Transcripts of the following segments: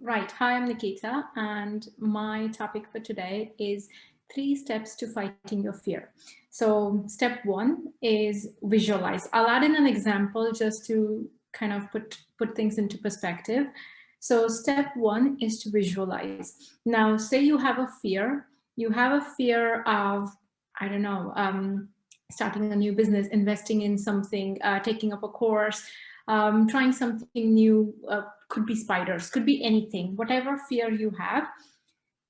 Right. Hi, I'm Nikita, and my topic for today is 3 steps to fighting your fear. So, step one is visualize. I'll add in an example just to kind of put things into perspective. So, step one is to visualize. Now, say you have a fear. You have a fear of, I don't know, starting a new business, investing in something, taking up a course, trying something new, could be spiders, could be anything, whatever fear you have,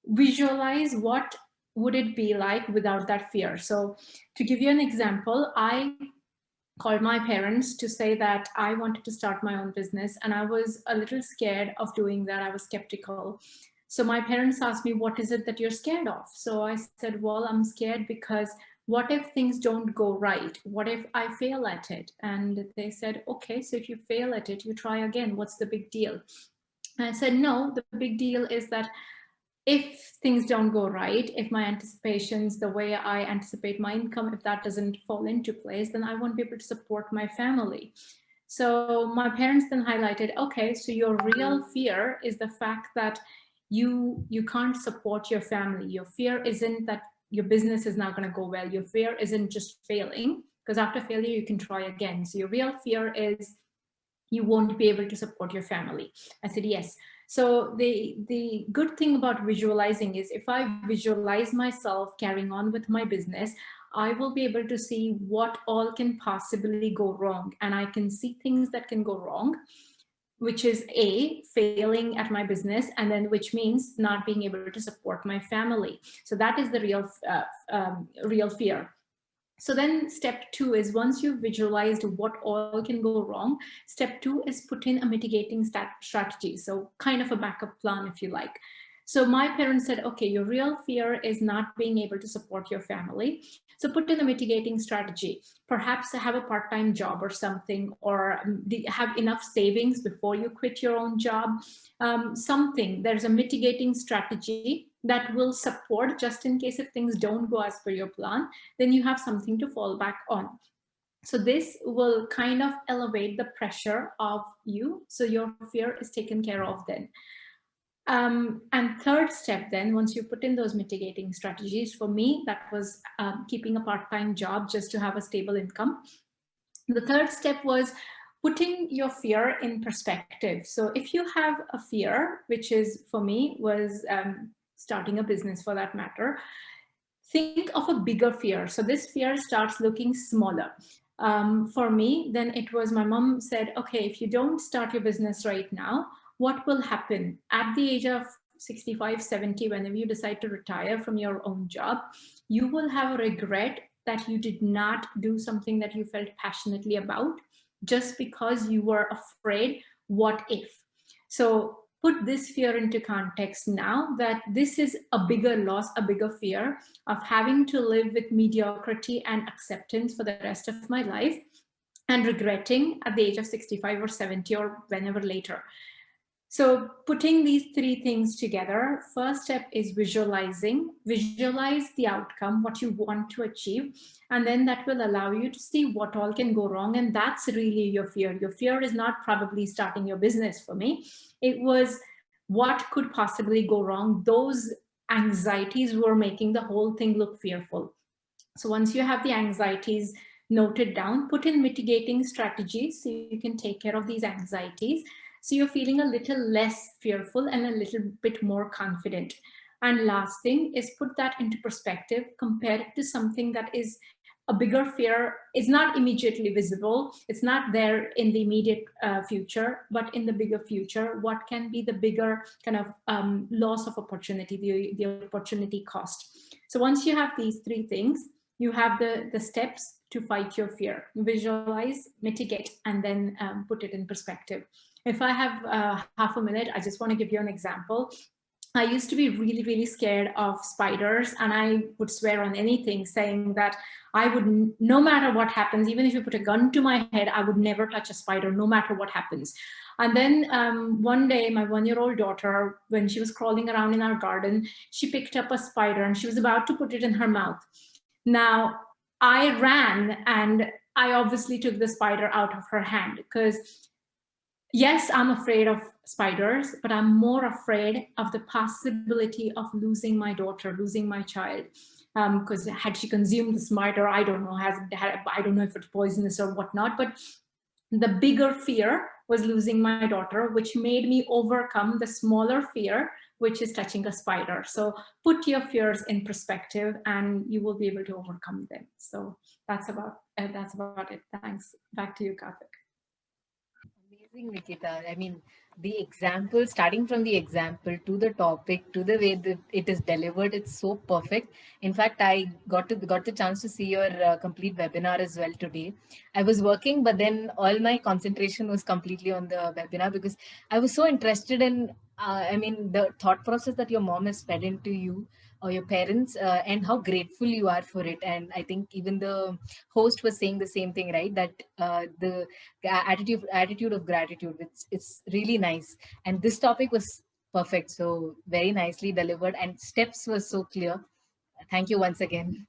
visualize what would it be like without that fear. So to give you an example, I called my parents to say that I wanted to start my own business and I was a little scared of doing that. I was skeptical. So my parents asked me, what is it that you're scared of? So I said, well, I'm scared because what if things don't go right? What if I fail at it? And they said, okay, so if you fail at it, you try again. What's the big deal? And I said, no, the big deal is that if things don't go right, if my anticipations, the way I anticipate my income, if that doesn't fall into place, then I won't be able to support my family. So my parents then highlighted, okay, so your real fear is the fact that you can't support your family. Your fear isn't that your business is not going to go well. Your fear isn't just failing, because after failure you can try again. So your real fear is you won't be able to support your family. I said, yes. So the good thing about visualizing is if I visualize myself carrying on with my business, I will be able to see what all can possibly go wrong. And I can see things that can go wrong, which is A, failing at my business, and then which means not being able to support my family. So that is the real fear. So then step two is, once you've visualized what all can go wrong, step two is put in a mitigating strategy. So kind of a backup plan, if you like. So my parents said, okay, your real fear is not being able to support your family. So put in a mitigating strategy. Perhaps have a part-time job or something, or have enough savings before you quit your own job. Something, there's a mitigating strategy that will support just in case if things don't go as per your plan, then you have something to fall back on. So this will kind of elevate the pressure of you. So your fear is taken care of then. And third step then, once you put in those mitigating strategies, for me, that was keeping a part-time job just to have a stable income. The third step was putting your fear in perspective. So if you have a fear, which is for me was starting a business for that matter, think of a bigger fear. So this fear starts looking smaller. For me, then it was, my mom said, okay, if you don't start your business right now, what will happen at the age of 65, 70, whenever you decide to retire from your own job, you will have a regret that you did not do something that you felt passionately about just because you were afraid, what if? So put this fear into context now, that this is a bigger loss, a bigger fear of having to live with mediocrity and acceptance for the rest of my life and regretting at the age of 65 or 70 or whenever later. So putting these 3 things together, first step is visualizing. Visualize the outcome, what you want to achieve, and then that will allow you to see what all can go wrong. And that's really your fear. Your fear is not probably starting your business for me. It was what could possibly go wrong. Those anxieties were making the whole thing look fearful. So once you have the anxieties noted down, put in mitigating strategies so you can take care of these anxieties. So you're feeling a little less fearful and a little bit more confident. And last thing is put that into perspective, compare it to something that is a bigger fear. It's not immediately visible. It's not there in the immediate future, but in the bigger future, what can be the bigger kind of loss of opportunity, the opportunity cost. So once you have these 3 things, you have the steps to fight your fear: visualize, mitigate, and then put it in perspective. If I have half a minute, I just want to give you an example. I used to be really, really scared of spiders, and I would swear on anything, saying that I would, no matter what happens, even if you put a gun to my head, I would never touch a spider, no matter what happens. And then one day, my 1-year-old daughter, when she was crawling around in our garden, she picked up a spider and she was about to put it in her mouth. Now, I ran and I obviously took the spider out of her hand, because Yes, I'm afraid of spiders, but I'm more afraid of the possibility of losing my daughter, losing my child. Because had she consumed the spider, I don't know, I don't know if it's poisonous or whatnot, but the bigger fear was losing my daughter, which made me overcome the smaller fear, which is touching a spider. So put your fears in perspective and you will be able to overcome them. So that's about it. Thanks. Back to you, Karthik. Amazing, Nikita. I mean, the example, starting from the example to the topic to the way that it is delivered, it's so perfect. In fact, I got the chance to see your complete webinar as well today. I was working, but then all my concentration was completely on the webinar because I was so interested in. I mean, the thought process that your mom has fed into you or your parents, and how grateful you are for it. And I think even the host was saying the same thing, right? That the attitude of gratitude, which is really nice. And this topic was perfect, so very nicely delivered, and steps were so clear. Thank you once again.